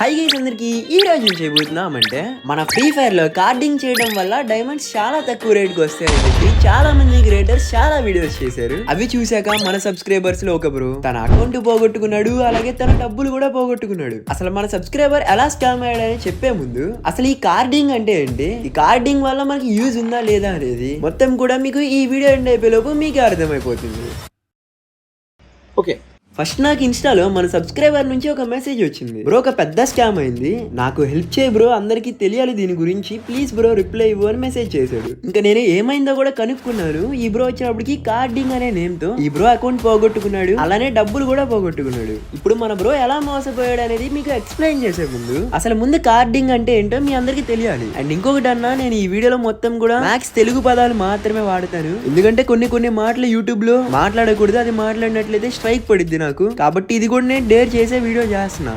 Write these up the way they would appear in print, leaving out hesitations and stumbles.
Hi guys అందరికి ఈ రోజు ఏం చేయబోతున్నామంటే మన ఫ్రీ ఫైర్ లో కార్డింగ్ చేయడం వల్ల డైమండ్స్ చాలా తక్కువ రేట్ కి వస్తాయని చెప్పి చాలా మంది క్రియేటర్స్ చాలా వీడియోస్ చేశారు. అవి చూసాక మన సబ్స్క్రైబర్స్ లో ఒక బ్రో తన అకౌంట్ పోగొట్టుకున్నాడు, అలాగే తన డబ్బులు కూడా పోగొట్టుకున్నాడు. అసలు మన సబ్స్క్రైబర్ ఎలా స్కామ్ అయ్యాడని చెప్పే ముందు అసలు ఈ కార్డింగ్ అంటే ఏంటి, ఈ కార్డింగ్ వల్ల మనకి యూజ్ ఉందా లేదా అనేది మొత్తం కూడా మీకు ఈ వీడియో ఎండ్ అయిపోయేలోపు మీకు అర్థమైపోతుంది. ఓకే, ఫస్ట్ నాకు ఇన్స్టాలో మన సబ్స్క్రైబర్ నుంచి ఒక మెసేజ్ వచ్చింది. బ్రో ఒక పెద్ద స్కామ్ అయింది, నాకు హెల్ప్ చేయి బ్రో, అందరికి తెలియాలి దీని గురించి, ప్లీజ్ బ్రో రిప్లై ఇవ్వు అని మెసేజ్ చేశాడు. ఇంకా నేను ఏమైందో కూడా కనుక్కున్నాను. ఈ బ్రో వచ్చినప్పటికి కార్డింగ్ అనే నేమ్ తో ఈ బ్రో అకౌంట్ పోగొట్టుకున్నాడు, అలానే డబ్బులు కూడా పోగొట్టుకున్నాడు. ఇప్పుడు మన బ్రో ఎలా మోసపోయాడు అనేది మీకు ఎక్స్ప్లెయిన్ చేసే ముందు కార్డింగ్ అంటే ఏంటో మీ అందరికి తెలియాలి. అండ్ ఇంకొకటి అన్నా, నేను ఈ వీడియోలో మొత్తం కూడా మ్యాక్స్ తెలుగు పదాలు మాత్రమే వాడతాను, ఎందుకంటే కొన్ని మాటలు యూట్యూబ్ లో మాట్లాడకూడదు, అది మాట్లాడినట్లయితే స్ట్రైక్ పడిద్ది నాకు. కాబట్టి ఇది కూడా నేను డేర్ చేసే వీడియో చేస్తున్నా.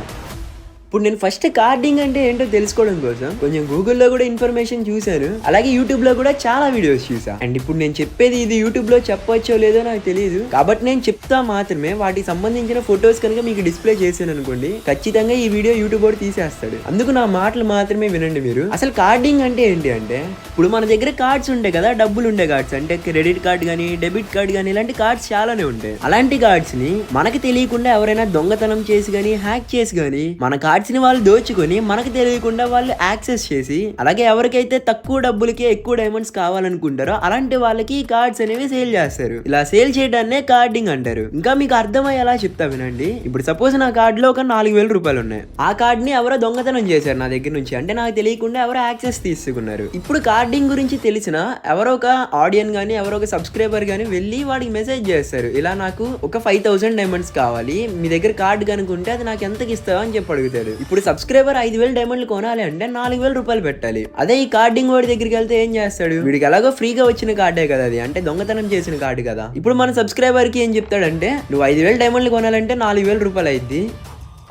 ఇప్పుడు నేను ఫస్ట్ కార్డింగ్ అంటే ఏంటో తెలుసుకోవడం కోసం కొంచెం గూగుల్లో కూడా ఇన్ఫర్మేషన్ చూశాను, అలాగే యూట్యూబ్ లో కూడా చాలా వీడియోస్ చూసా. అండ్ ఇప్పుడు నేను చెప్పేది ఇది యూట్యూబ్ లో చెప్పవచ్చో లేదో నాకు తెలియదు, కాబట్టి నేను చెప్తా మాత్రమే. వాటికి సంబంధించిన ఫొటోస్ కనుక మీకు డిస్ప్లే చేశాను అనుకోండి, ఖచ్చితంగా ఈ వీడియో యూట్యూబ్ కూడా తీసేస్తాడు. అందుకు నా మాటలు మాత్రమే వినండి మీరు. అసలు కార్డింగ్ అంటే ఏంటి అంటే, ఇప్పుడు మన దగ్గర కార్డ్స్ ఉంటాయి కదా, డబ్బులు ఉండే కార్డ్స్ అంటే క్రెడిట్ కార్డ్ కానీ డెబిట్ కార్డ్ కానీ ఇలాంటి కార్డ్స్ చాలానే ఉంటాయి. అలాంటి కార్డ్స్ ని మనకి తెలియకుండా ఎవరైనా దొంగతనం చేసి కానీ హ్యాక్ చేసి కానీ మన కార్డ్స్ ని వాళ్ళు దోచుకొని మనకు తెలియకుండా వాళ్ళు యాక్సెస్ చేసి, అలాగే ఎవరికైతే తక్కువ డబ్బులకి ఎక్కువ డైమండ్స్ కావాలనుకుంటారో అలాంటి వాళ్ళకి ఈ కార్డ్స్ అనేవి సేల్ చేస్తారు. ఇలా సేల్ చేయడాన్నే కార్డింగ్ అంటారు. ఇంకా మీకు అర్థమయ్యేలా చెప్తా వినండి. ఇప్పుడు సపోజ్ నా కార్డ్ లో ఒక 4,000 రూపాయలు ఉన్నాయి. ఆ కార్డ్ ని ఎవరో దొంగతనం చేశారు నా దగ్గర నుంచి, అంటే నాకు తెలియకుండా ఎవరో యాక్సెస్ తీసుకున్నారు. ఇప్పుడు కార్డింగ్ గురించి తెలిసిన ఎవరో ఒక ఆడియన్ గానీ ఎవరో ఒక సబ్స్క్రైబర్ గానీ వెళ్ళి వాడికి మెసేజ్ చేస్తారు, ఇలా నాకు ఒక 5,000 డైమండ్స్ కావాలి, మీ దగ్గర కార్డ్ కనుకుంటే అది నాకు ఎంతకి ఇస్తావా అని చెప్పి అడుగుతాడు. ఇప్పుడు సబ్స్క్రైబర్ 5,000 డైమండ్లు కొనాలి అంటే 4,000 రూపాయలు పెట్టాలి. అదే ఈ కార్డింగ్ వాడి దగ్గరికి వెళ్తే ఏం చేస్తాడు, వీడికి ఎలాగో ఫ్రీగా వచ్చిన కార్డే కదా అది, అంటే దొంగతనం చేసిన కార్డు కదా. ఇప్పుడు మన సబ్స్క్రైబర్ కి ఏం చెప్తాడంటే, నువ్వు 5,000 డైమండ్లు కొనాలంటే 4,000 రూపాయలు అయింది.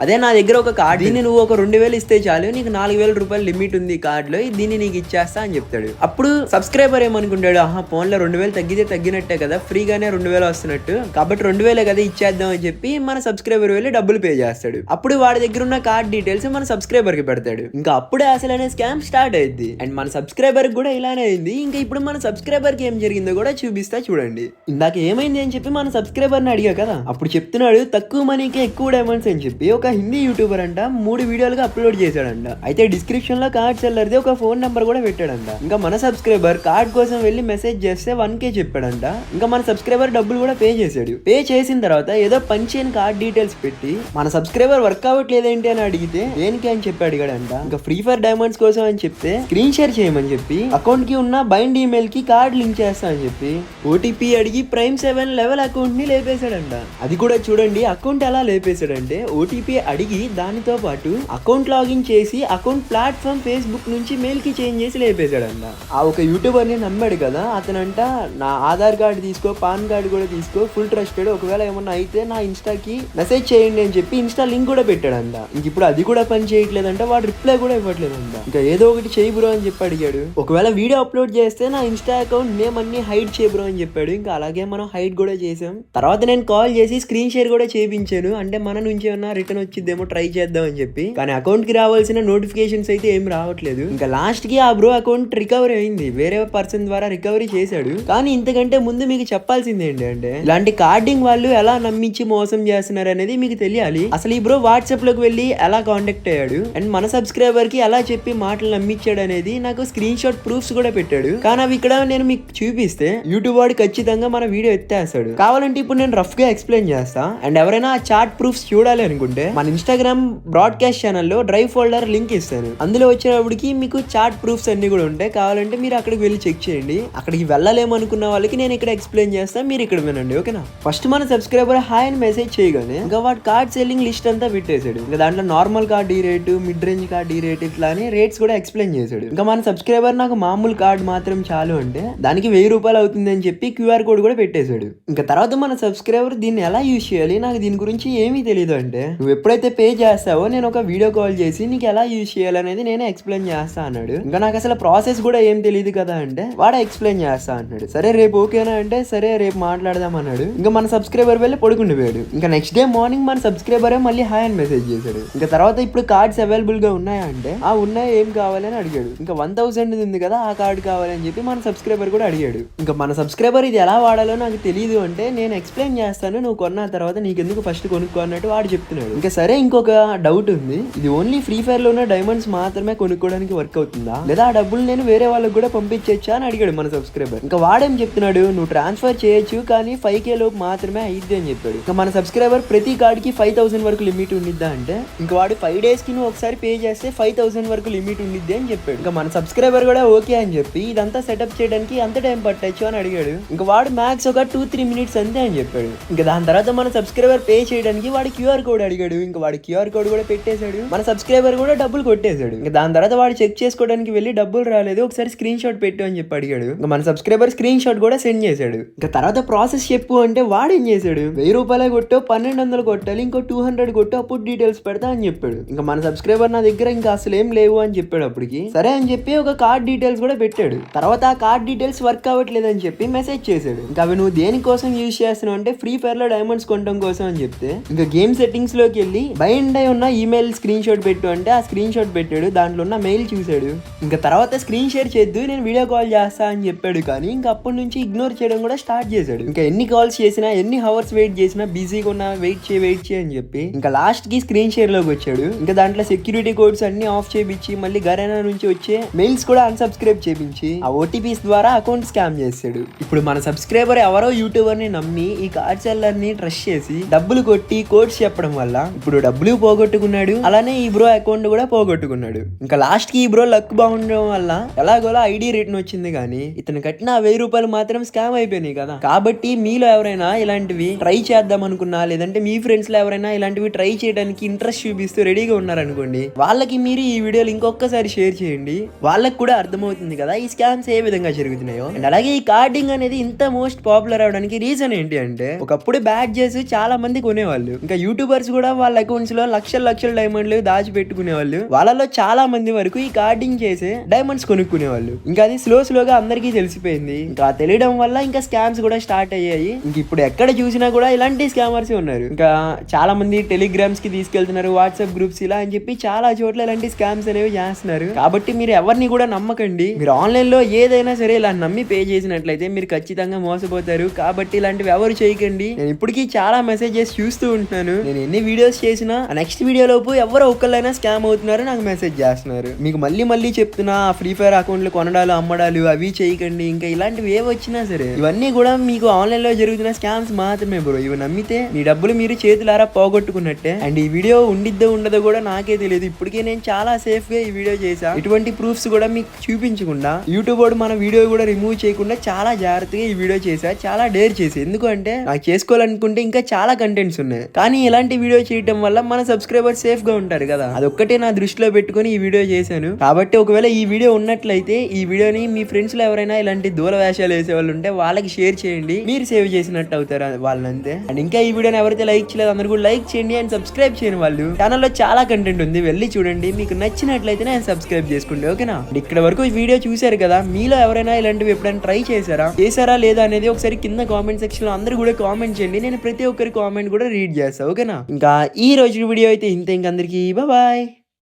అదే నా దగ్గర ఒక కార్డు, దీన్ని నువ్వు ఒక 2,000 ఇస్తే చాలు, నీకు 4,000 రూపాయలు లిమిట్ ఉంది కార్డులో, దీన్ని నీకు ఇచ్చేస్తా అని చెప్తాడు. అప్పుడు సబ్స్క్రైబర్ ఏమనుకుంటాడు, ఆహా ఫోన్లో 2,000 తగ్గితే తగ్గినట్టే కదా, ఫ్రీగానే 2,000 వస్తున్నట్టు, కాబట్టి 2,000 కదా ఇచ్చేద్దాం అని చెప్పి మన సబ్స్క్రైబర్ వెళ్ళి డబ్బులు పే చేస్తాడు. అప్పుడు వాడి దగ్గర ఉన్న కార్డ్ డీటెయిల్స్ మన సబ్స్క్రైబర్ కి పెడతాడు. ఇంకా అప్పుడే అసలనే స్కామ్ స్టార్ట్ అయింది. అండ్ మన సబ్స్క్రైబర్ కూడా ఇలానే అయింది. ఇంకా ఇప్పుడు మన సబ్స్క్రైబర్ కి ఏం జరిగిందో కూడా చూపిస్తా చూడండి. ఇందాక ఏమైంది అని చెప్పి మన సబ్స్క్రైబర్ ని అడిగా కదా, అప్పుడు చెప్తున్నాడు తక్కువ మనీకి ఎక్కువ డైమండ్స్ అని చెప్పి ఒక హిందీ యూట్యూబర్ అంట 3 వీడియోలుగా అప్లోడ్ చేశాడంట. అయితే డిస్క్రిప్షన్ లో కార్డ్ సెల్లర్ది ఒక ఫోన్ నెంబర్ కూడా పెట్టాడంట. ఇంకా మన సబ్స్క్రైబర్ కార్డ్ కోసం వెళ్ళి మెసేజ్ చేస్తే 1K చెప్పాడంట. ఇంకా మన సబ్స్క్రైబర్ డబ్బులు కూడా పే చేశాడు. పే చేసిన తర్వాత ఏదో పంచిన కార్డ్ డీటెయిల్స్ పెట్టి మన సబ్స్క్రైబర్ వర్క్ అవ్వట్లేదేంటి అని అడిగితే దేనికి అని చెప్పి అడిగాడంట. ఇంకా ఫ్రీ ఫైర్ డైమండ్స్ కోసం అని చెప్తే స్క్రీన్ షేర్ చేయమని చెప్పి అకౌంట్ కి ఉన్న బైండ్ ఈమెయిల్ కి కార్డ్ లింక్ చేస్తా అని చెప్పి ఓటీపీ అడిగి ప్రైమ్ 7 లెవెల్ అకౌంట్ ని లేపేశాడంట. అది కూడా చూడండి అకౌంట్ ఎలా లేపేశాడంటే, ఓటీపీ అడిగి దానితో పాటు అకౌంట్ లాగిన్ చేసి అకౌంట్ ప్లాట్ఫామ్ ఫేస్బుక్ నుంచి మెయిల్ కి చేంజ్ చేసి లేపేశాడంట. ఆ ఒక యూట్యూబర్ ని నమ్మాడు కదా అతనంట, నా ఆధార్ కార్డు తీసుకో, పాన్ కార్డు కూడా తీసుకో, ఫుల్ ట్రస్టెడ్, ఒకవేళ ఏమన్నా అయితే నా ఇన్స్టాకి మెసేజ్ చేయండి అని చెప్పి ఇన్స్టా లింక్ కూడా పెట్టాడంట. ఇంక ఇప్పుడు అది కూడా పని చేయట్లేదంట, వాడు రిప్లై కూడా ఇవ్వట్లేదంట. ఇంకా ఏదో ఒకటి చేయి బ్రో అని చెప్పి అడిగాడు. ఒకవేళ వీడియో అప్లోడ్ చేస్తే నా ఇన్స్టా అకౌంట్ నేమ్ అన్ని హైడ్ చేయ బ్రో అని చెప్పాడు. ఇంకా అలాగే మనం హైడ్ కూడా చేసాం. తర్వాత నేను కాల్ చేసి స్క్రీన్ షేర్ కూడా చేయించాను, అంటే మన నుంచి ఏమన్నా రిటర్న్ వచ్చిద్దేమో ట్రై చేద్దాం అని చెప్పి. కానీ అకౌంట్ కి రావాల్సిన నోటిఫికేషన్స్ అయితే ఏం రావట్లేదు. ఇంకా లాస్ట్ కి ఆ బ్రో అకౌంట్ రికవరీ అయింది, వేరే పర్సన్ ద్వారా రికవరీ చేశాడు. కానీ ఇంతకంటే ముందు మీకు చెప్పాల్సింది ఏంటి అంటే, ఇలాంటి కార్డింగ్ వాళ్ళు ఎలా నమ్మించి మోసం చేస్తున్నారు అనేది మీకు తెలియాలి. అసలు ఈ బ్రో వాట్సాప్ లోకి వెళ్ళి ఎలా కాంటాక్ట్ అయ్యాడు అండ్ మన సబ్స్క్రైబర్ కి ఎలా చెప్పి మాటలు నమ్మించాడు అనేది నాకు స్క్రీన్ షాట్ ప్రూఫ్స్ కూడా పెట్టాడు. కానీ అవి ఇక్కడ నేను మీకు చూపిస్తే యూట్యూబ్ వాడు ఖచ్చితంగా మన వీడియో ఎత్తేస్తాడు. కావాలంటే ఇప్పుడు నేను రఫ్ గా ఎక్స్ప్లెయిన్ చేస్తా. అండ్ ఎవరైనా ఆ చాట్ ప్రూఫ్స్ చూడాలి అనుకుంటే మన ఇన్స్టాగ్రామ్ బ్రాడ్కాస్ట్ ఛానల్లో డ్రైవ్ ఫోల్డర్ లింక్ ఇస్తాను, అందులో వచ్చినప్పటికి మీకు చాట్ ప్రూఫ్స్ అన్ని కూడా ఉంటాయి. కావాలంటే మీరు అక్కడికి వెళ్ళి చెక్ చేయండి. అక్కడికి వెళ్ళలేమనుకున్న వాళ్ళకి నేను ఇక్కడ ఎక్స్ప్లెయిన్ చేస్తాను, మీరు ఇక్కడ వినండి ఓకేనా. ఫస్ట్ మన సబ్స్క్రైబర్ హాయ్ అని మెసేజ్ చేయగానే ఇంకా వాడు కార్డ్ సెల్లింగ్ లిస్ట్ అంతా పెట్టేశాడు. ఇంకా దాంట్లో నార్మల్ కార్డ్ ఈ రేటు, మిడ్ రేంజ్ కార్డ్ ఈ రేట్, ఇట్లా అని రేట్స్ కూడా ఎక్స్ప్లెయిన్ చేశాడు. ఇంకా మన సబ్స్క్రైబర్ నాకు మామూలు కార్డ్ మాత్రం చాలు అంటే దానికి 1,000 రూపాయలు అవుతుంది అని చెప్పి QR కోడ్ కూడా పెట్టేశాడు. ఇంకా తర్వాత మన సబ్స్క్రైబర్ దీన్ని ఎలా యూజ్ చేయాలి, నాకు దీని గురించి ఏమీ తెలియదు అంటే, నువ్వు ఎప్పుడైతే పే చేస్తావో నేను ఒక వీడియో కాల్ చేసి నీకు ఎలా యూజ్ చేయాలనేది నేనే ఎక్స్ప్లెయిన్ చేస్తా అన్నాడు. ఇంకా నాకు అసలు ప్రాసెస్ కూడా ఏం తెలియదు కదా అంటే వాడే ఎక్స్ప్లెయిన్ చేస్తా అన్నాడు. సరే రేపు ఓకేనా అంటే సరే రేపు మాట్లాడదాం అన్నాడు. ఇంకా మన సబ్స్క్రైబర్ వెళ్ళి పడుకుండిపోయాడు. ఇంకా నెక్స్ట్ డే మార్నింగ్ మన సబ్స్క్రైబరే మళ్ళీ హాయ్ అని మెసేజ్ చేశాడు. ఇంకా తర్వాత ఇప్పుడు కార్డ్స్ అవైలబుల్ గా ఉన్నాయా అంటే ఆ ఉన్నాయి, ఏం కావాలని అడిగాడు. ఇంకా 1000 ఉంది కదా ఆ కార్డు కావాలని చెప్పి మన సబ్స్క్రైబర్ కూడా అడిగాడు. ఇంకా మన సబ్స్క్రైబర్ ఇది ఎలా వాడాలో నాకు తెలియదు అంటే నేను ఎక్స్ప్లెయిన్ చేస్తాను, నువ్వు కొన్న తర్వాత నీకెందుకు ఫస్ట్ కొనుక్కో అన్నట్టు వాడు చెప్తున్నాడు. ఇంకా సరే ఇంకొక డౌట్ ఉంది, ఇది ఓన్లీ ఫ్రీ ఫైర్ లో ఉన్న డైమండ్స్ మాత్రమే కొనుక్కోవడానికి వర్క్ అవుతుందా లేదా ఆ డబ్బులు నేను వేరే వాళ్ళకి కూడా పంపించచ్చా అని అడిగాడు మన సబ్స్క్రైబర్. ఇంకా వాడేం చెప్తున్నాడు, నువ్వు ట్రాన్స్ఫర్ చేయొచ్చు కానీ 5K లోపు మాత్రమే అయ్యిద్ది అని చెప్పాడు. ఇంకా మన సబ్స్క్రైబర్ ప్రతి కార్డ్ కి 5000 వరకు లిమిట్ ఉండిద్దా అంటే ఇంకా వాడు 5 days కి నువ్వు ఒకసారి పే చేస్తే 5000 వరకు లిమిట్ ఉండిద్ది అని చెప్పాడు. ఇంకా మన సబ్స్క్రైబర్ కూడా ఓకే అని చెప్పి ఇదంతా సెటప్ చేయడానికి అంత టైం పట్టచ్చు అని అడిగాడు. ఇంకా వాడు మ్యాక్స్ ఒక 2-3 minutes అంతే అని చెప్పాడు. ఇంకా దాని తర్వాత మన సబ్స్క్రైబర్ పే చేయడానికి వాడు QR కోడ్ అడిగాడు. ఇంకా వాడు QR కోడ్ కూడా పెట్టేశాడు. మన సబ్స్క్రైబర్ కూడా డబ్బులు కొట్టేశాడు. ఇంకా దాని తర్వాత వాడు చెక్ చేసుకోవడానికి వెళ్ళి డబ్బులు రాలేదు, ఒకసారి స్క్రీన్ షాట్ పెట్టు అని చెప్పి అడిగాడు. ఇంకా మన సబ్స్క్రైబర్ స్క్రీన్ షాట్ కూడా సెండ్ చేశాడు. ఇంకా తర్వాత ప్రాసెస్ చెప్పు అంటే వాడు ఏం చేశాడు, 1000 రూపాయలే కొట్టు, 1200 కొట్టాలి, ఇంకో 200 కొట్టు, అప్పుడు డీటెయిల్స్ పెడతా అని చెప్పాడు. ఇంకా మన సబ్స్క్రైబర్ నా దగ్గర ఇంకా అసలు ఏం లేవు అని చెప్పాడు. అప్పటికి సరే అని చెప్పి ఒక కార్డ్ డీటెయిల్స్ కూడా పెట్టాడు. తర్వాత ఆ కార్డ్ డీటెయిల్స్ వర్క్ అవ్వట్లేదు అని చెప్పి మెసేజ్ చేశాడు. ఇంకా అవి నువ్వు దేనికోసం యూజ్ చేస్తున్నావు అంటే ఫ్రీ ఫైర్ లో డైమండ్స్ కొనడం కోసం అని చెప్తే ఇంకా గేమ్ సెట్టింగ్స్ లోకి వెళ్ళి బైండ్ అయి ఉన్న ఈమెయిల్ స్క్రీన్ షాట్ పెట్టు అంటే ఆ స్క్రీన్ షాట్ పెట్టాడు. దాంట్లో ఉన్న మెయిల్ చూశాడు. ఇంకా తర్వాత స్క్రీన్ షేర్ చేద్దు నేను వీడియో కాల్ చేస్తా అని చెప్పాడు. కానీ ఇంకా అప్పటి నుంచి ఇగ్నోర్ చేయడం కూడా స్టార్ట్ చేశాడు. ఇంకా ఎన్ని కాల్స్ చేసినా ఎన్ని హవర్స్ వెయిట్ చేసినా బిజీగా ఉన్నా వెయిట్ చేయి అని చెప్పి ఇంకా లాస్ట్ కి స్క్రీన్ షేర్ లోకి వచ్చాడు. ఇంకా దాంట్లో సెక్యూరిటీ కోడ్స్ అన్ని ఆఫ్ చేయించి మళ్ళీ గరేనా నుంచి వచ్చే మెయిల్స్ కూడా అన్సబ్స్క్రైబ్ చేయించి ఆ ఓటీపీస్ ద్వారా అకౌంట్ స్కామ్ చేశాడు. ఇప్పుడు మన సబ్స్క్రైబర్ ఎవరో యూట్యూబర్ ని నమ్మి ఈ కార్డ్ సెల్లర్ ని ట్రస్ట్ చేసి డబ్బులు కొట్టి కోడ్స్ చెప్పడం వల్ల ఇప్పుడు డబ్బులు పోగొట్టుకున్నాడు, అలానే ఈ బ్రో అకౌంట్ కూడా పోగొట్టుకున్నాడు. ఇంకా లాస్ట్ కి ఈ బ్రో లక్ బాగుండడం వల్ల ఎలాగోలా ఐడి రిటర్న్ వచ్చింది. కానీ ఇతను కట్టిన 1000 రూపాయలు మాత్రం స్కామ్ అయిపోయినాయి కదా. కాబట్టి మీలో ఎవరైనా ఇలాంటివి ట్రై చేద్దాం అనుకున్నా లేదంటే మీ ఫ్రెండ్స్ లో ఎవరైనా ఇలాంటివి ట్రై చేయడానికి ఇంట్రెస్ట్ చూపిస్తూ రెడీగా ఉన్నారనుకోండి, వాళ్ళకి మీరు ఈ వీడియోలు ఇంకొకసారి షేర్ చేయండి. వాళ్ళకి కూడా అర్థమవుతుంది కదా ఈ స్కామ్స్ ఏ విధంగా జరుగుతున్నాయో. అండ్ అలాగే ఈ కార్డింగ్ అనేది ఇంత మోస్ట్ పాపులర్ అవడానికి రీజన్ ఏంటి అంటే ఒకప్పుడు బ్యాడ్జెస్ చాలా మంది కొనేవాళ్ళు. ఇంకా యూట్యూబర్స్ కూడా వాళ్ళ అకౌంట్స్ లో లక్షల డైమండ్లు దాచి పెట్టుకునేవాళ్ళు. వాళ్ళలో చాలా మంది వరకు ఈ కార్డింగ్ చేసే డైమండ్స్ కొనుక్కునేవాళ్ళు. ఇంకా అది స్లోగా అందరికీ తెలిసిపోయింది. ఇంకా తెలియడం వల్ల ఇంకా స్కామ్స్ కూడా స్టార్ట్ అయ్యాయి. ఇంక ఇప్పుడు ఎక్కడ చూసినా కూడా ఇలాంటి స్కామర్స్ ఉన్నారు. ఇంకా చాలా మంది టెలిగ్రామ్స్ కి తీసుకెళ్తున్నారు, వాట్సాప్ గ్రూప్స్ ఇలా అని చెప్పి చాలా చోట్ల ఇలాంటి స్కామ్స్ అనేవి చేస్తున్నారు. కాబట్టి మీరు ఎవరిని కూడా నమ్మకండి. మీరు ఆన్లైన్ లో ఏదైనా సరే ఇలా నమ్మి పే చేసినట్లయితే మీరు ఖచ్చితంగా మోసపోతారు. కాబట్టి ఇలాంటివి ఎవరు చేయకండి. నేను ఇప్పటికీ చాలా మెసేజెస్ చూస్తూ ఉంటున్నాను. నేను ఎన్ని వీడియోస్ చేసినా నెక్స్ట్ వీడియో లోపు ఎవరో ఒక్కళ్ళైనా స్కామ్ అవుతున్నారు నాకు మెసేజ్ చేస్తున్నారు. మీకు మళ్ళీ చెప్తున్నా ఫ్రీ ఫైర్ అకౌంట్లు కొనడాలు అమ్మడాలు అవి చేయకండి. ఇంకా ఇలాంటివి ఏ వచ్చినా సరే ఇవన్నీ కూడా మీకు ఆన్లైన్ లో జరుగుతున్న స్కామ్స్ మాత్రమే బ్రో. ఇవి నమ్మితే మీ డబ్బులు మీరు చేతులారా పోగొట్టుకున్నట్టే. అండ్ ఈ వీడియో ఉండిద్దో ఉండదో కూడా నాకే తెలియదు. ఇప్పటికే నేను చాలా సేఫ్ గా ఈ వీడియో చేశా. ఇటువంటి ప్రూఫ్స్ కూడా మీకు చూపించకుండా యూట్యూబ్ వాడు మన వీడియో కూడా రిమూవ్ చేయకుండా చాలా జాగ్రత్తగా ఈ వీడియో చేశా. చాలా డేర్ చేసి, ఎందుకంటే నాకు చేసుకోవాలనుకుంటే ఇంకా చాలా కంటెంట్స్ ఉన్నాయి. కానీ ఇలాంటి వీడియో చేయడం వల్ల మన సబ్స్క్రైబర్ సేఫ్ గా ఉంటారు కదా, అదొక్కటే నా దృష్టిలో పెట్టుకుని ఈ వీడియో చేశాను. కాబట్టి ఒకవేళ ఈ వీడియో ఉన్నట్లయితే ఈ వీడియోని మీ ఫ్రెండ్స్ లో ఎవరైనా ఇలాంటి దూల వేషాలు వేసే వాళ్ళు ఉంటే వాళ్ళకి షేర్ చేయండి. మీరు సేవ్ చేసినట్టు అవుతారు వాళ్ళంతే. అండ్ ఇంకా ఈ వీడియోని ఎవరైతే లైక్ చేయలేదు అందరూ కూడా లైక్ చేయండి. అండ్ సబ్స్క్రైబ్ చేయని వాళ్ళు ఛానల్లో చాలా కంటెంట్ ఉంది, వెళ్ళి చూడండి. మీకు నచ్చినట్లయితే నేను సబ్స్క్రైబ్ చేసుకోండి, ఓకేనా? ఇక్కడ వరకు ఈ వీడియో చూసారు కదా, మీలో ఎవరైనా ఇలాంటివి ఎప్పుడైనా ట్రై చేశారా లేదా అనేది ఒకసారి కింద కామెంట్ సెక్షన్ లో అందరూ కూడా కామెంట్ చేయండి. నేను ప్రతి ఒక్కరి కామెంట్ కూడా రీడ్ చేస్తా, ఓకేనా? ఇంకా ఈ రోజు వీడియో అయితే ఇంతే. ఇంక అందరికీ బాయ్.